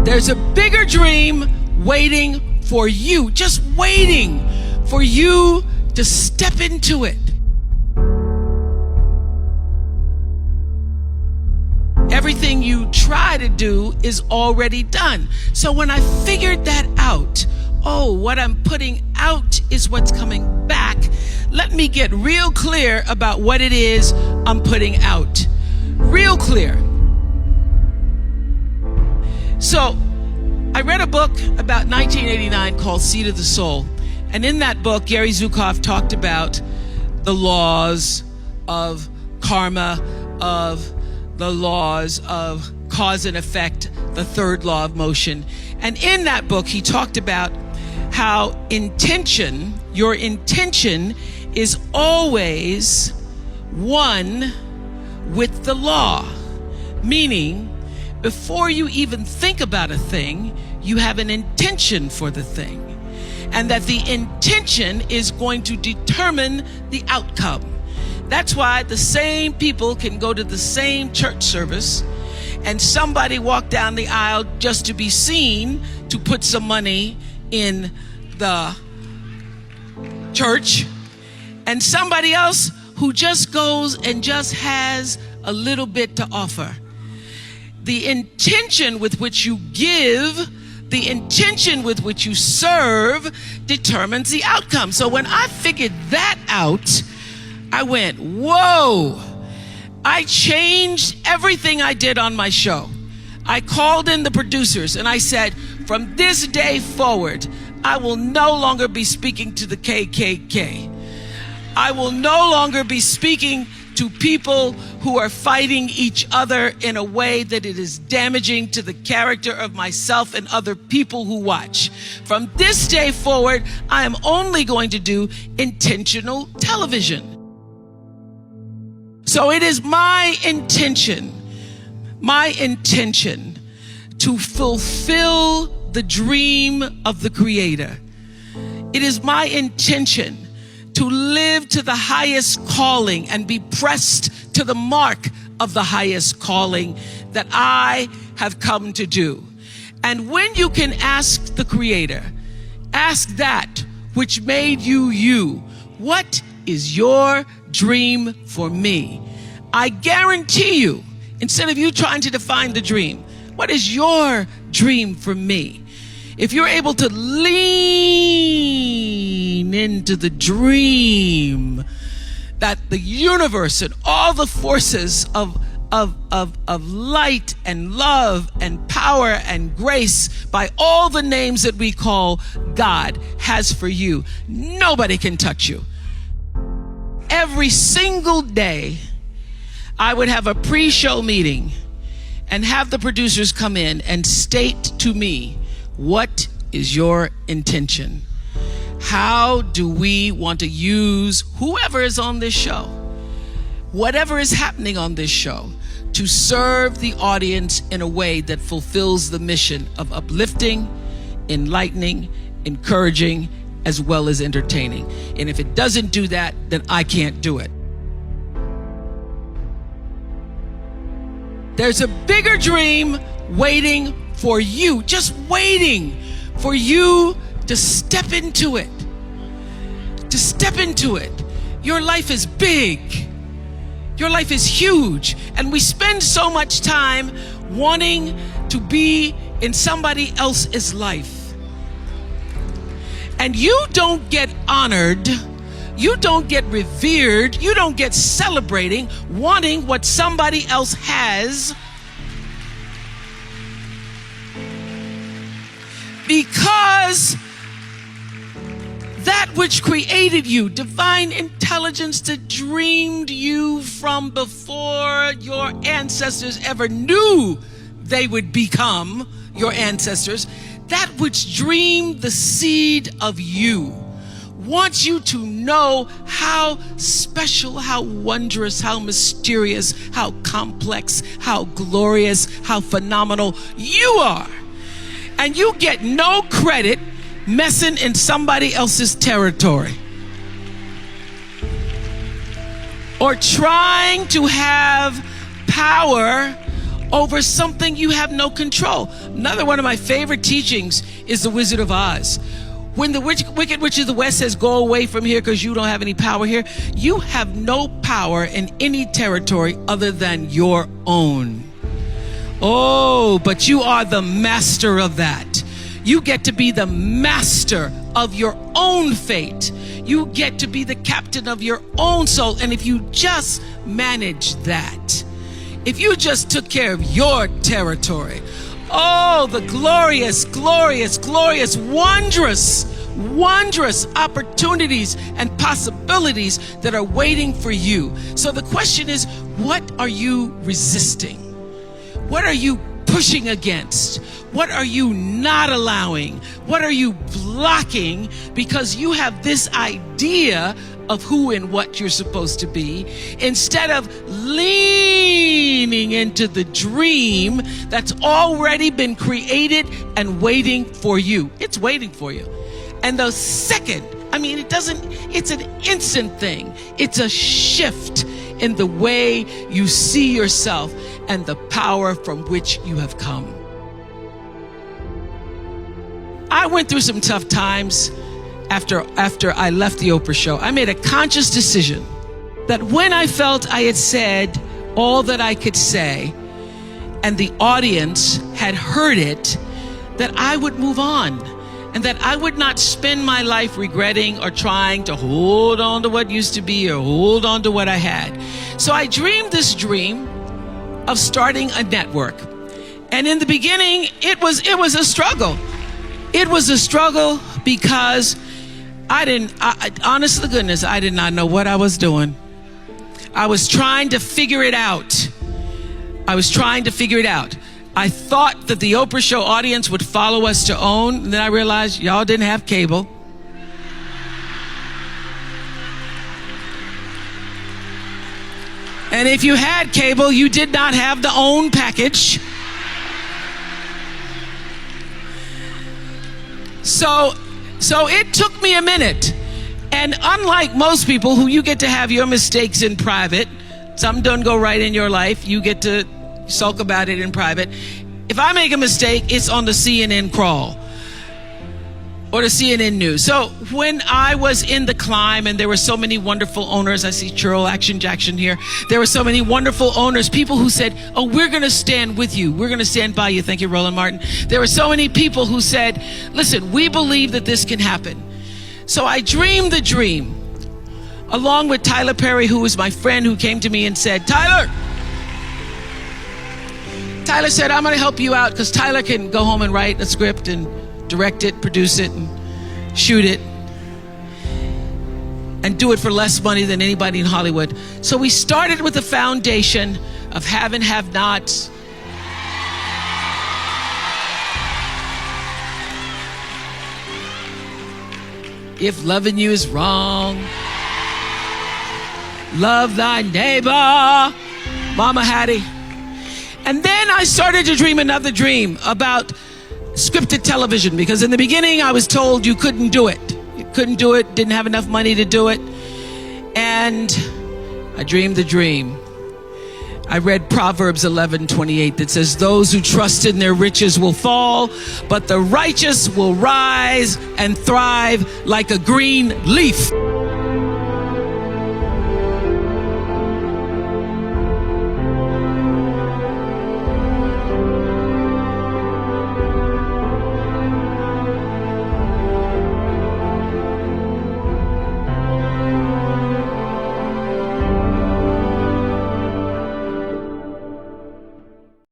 There's a bigger dream waiting for you, just waiting for you to step into it. Everything you try to do is already done. So when I figured that out, what I'm putting out is what's coming back. Let me get real clear about what it is I'm putting out. Real clear. So I read a book about 1989 called Seed of the Soul. And in that book, Gary Zukav talked about the laws of karma, of the laws of cause and effect, the third law of motion. And in that book, he talked about how your intention is always one with the law. Meaning, before you even think about a thing, you have an intention for the thing. And that the intention is going to determine the outcome. That's why the same people can go to the same church service and somebody walk down the aisle just to be seen to put some money in the church, and somebody else who just goes and just has a little bit to offer. The intention with which you give, the intention with which you serve determines the outcome. So when I figured that out, I went, whoa. I changed everything I did on my show. I called in the producers and I said, from this day forward, I will no longer be speaking to the KKK. I will no longer be speaking to people who are fighting each other in a way that it is damaging to the character of myself and other people who watch. From this day forward, I am only going to do intentional television. So it is my intention to fulfill the dream of the Creator. It is my intention to live to the highest calling and be pressed to the mark of the highest calling that I have come to do. And when you can ask the Creator, ask that which made you you, what is your dream for me? I guarantee you, instead of you trying to define the dream, what is your dream for me? If you're able to lean into the dream that the universe and all the forces of light and love and power and grace by all the names that we call God has for you, nobody can touch you. Every single day, I would have a pre-show meeting and have the producers come in and state to me, what is your intention? How do we want to use whoever is on this show, whatever is happening on this show, to serve the audience in a way that fulfills the mission of uplifting, enlightening, encouraging, as well as entertaining. And if it doesn't do that, then I can't do it. There's a bigger dream waiting for you, just waiting for you to step into it. To step into it. Your life is big. Your life is huge. And we spend so much time wanting to be in somebody else's life. And you don't get honored, you don't get revered, you don't get celebrating wanting what somebody else has, because that which created you, divine intelligence that dreamed you from before your ancestors ever knew they would become your ancestors, that which dreamed the seed of you, wants you to know how special, how wondrous, how mysterious, how complex, how glorious, how phenomenal you are. And you get no credit messing in somebody else's territory or trying to have power over something you have no control. Another one of my favorite teachings is The Wizard of Oz. When the Wicked Witch of the West says, go away from here because you don't have any power here, you have no power in any territory other than your own. Oh, but you are the master of that. You get to be the master of your own fate. You get to be the captain of your own soul. And if you just manage that, if you just took care of your territory, oh, the glorious, glorious, glorious, wondrous, wondrous opportunities and possibilities that are waiting for you. So the question is, what are you resisting? What are you pushing against? What are you not allowing? What are you blocking because you have this idea of who and what you're supposed to be, instead of leaning into the dream that's already been created and waiting for you? It's waiting for you. And the second, it's an instant thing. It's a shift in the way you see yourself and the power from which you have come. I went through some tough times after I left the Oprah show. I made a conscious decision that when I felt I had said all that I could say and the audience had heard it, that I would move on and that I would not spend my life regretting or trying to hold on to what used to be or hold on to what I had. So I dreamed this dream of starting a network. And in the beginning, it was a struggle. It was a struggle because honest to goodness, I did not know what I was doing. I was trying to figure it out. I thought that the Oprah show audience would follow us to OWN, and then I realized y'all didn't have cable. And if you had cable, you did not have the OWN package. So it took me a minute. And unlike most people who you get to have your mistakes in private, some don't go right in your life, you get to sulk about it in private. If I make a mistake, it's on the CNN crawl or the CNN news. So when I was in the climb and there were so many wonderful owners, I see Churl Action Jackson here. There were so many wonderful owners, people who said, oh, we're going to stand with you. We're going to stand by you. Thank you, Roland Martin. There were so many people who said, listen, we believe that this can happen. So I dreamed the dream along with Tyler Perry, who was my friend, who came to me and said, Tyler said, I'm going to help you out because Tyler can go home and write a script and direct it, produce it, and shoot it, and do it for less money than anybody in Hollywood. So we started with a foundation of have and have nots. If loving you is wrong, love thy neighbor, Mama Hattie. And then I started to dream another dream about scripted television, because in the beginning I was told you couldn't do it. You couldn't do it, didn't have enough money to do it. And I dreamed the dream. I read Proverbs 11:28 that says, those who trust in their riches will fall, but the righteous will rise and thrive like a green leaf.